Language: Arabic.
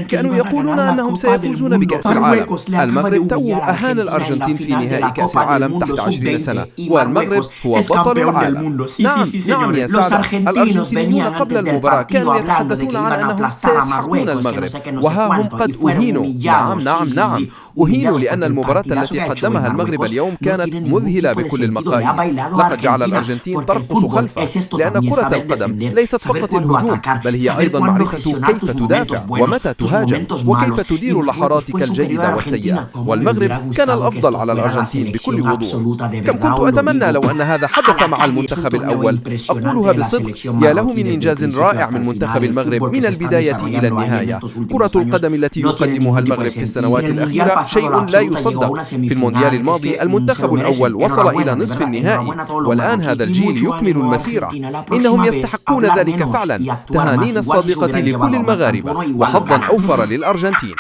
كانوا يقولون أنهم سيفوزون بكأس العالم. المغرب تو أهان الأرجنتين في نهائي كأس العالم تحت 20 سنة، والمغرب هو بطل العالم. نعم يا سعد، الأرجنتينيون قبل المباراة كانوا يتحدثون عن أنهم سيسحقون المغرب، وها هم قد أهينوا. نعم أهينوا، لأن المباراة التي قدمها المغرب اليوم كانت مذهلة بكل المقاييس. لقد جعل الأرجنتين ترقص خلفه، لأن كرة القدم ليست فقط الهجوم، بل هي أيضا معرفة كيف تدافع ومتى تهاجم وكيف تدير لحظاتك الجيدة والسيئة. والمغرب كان الأفضل على الأرجنتين بكل وضوح. كم كنت أتمنى لو أن هذا حدث مع المنتخب الأول. أقولها بصدق، يا له من إنجاز رائع من منتخب المغرب من البداية إلى النهاية. كرة القدم التي يقدمها المغرب في السنوات الأخيرة شيء لا يصدق. في المونديال الماضي المنتخب الأول وصل إلى نصف النهائي، والآن هذا الجيل يكمل المسيرة. إنهم يستحقون ذلك فعلا. تهانينا الصادقة لكل المغاربة، وحظا أوفر للأرجنتين.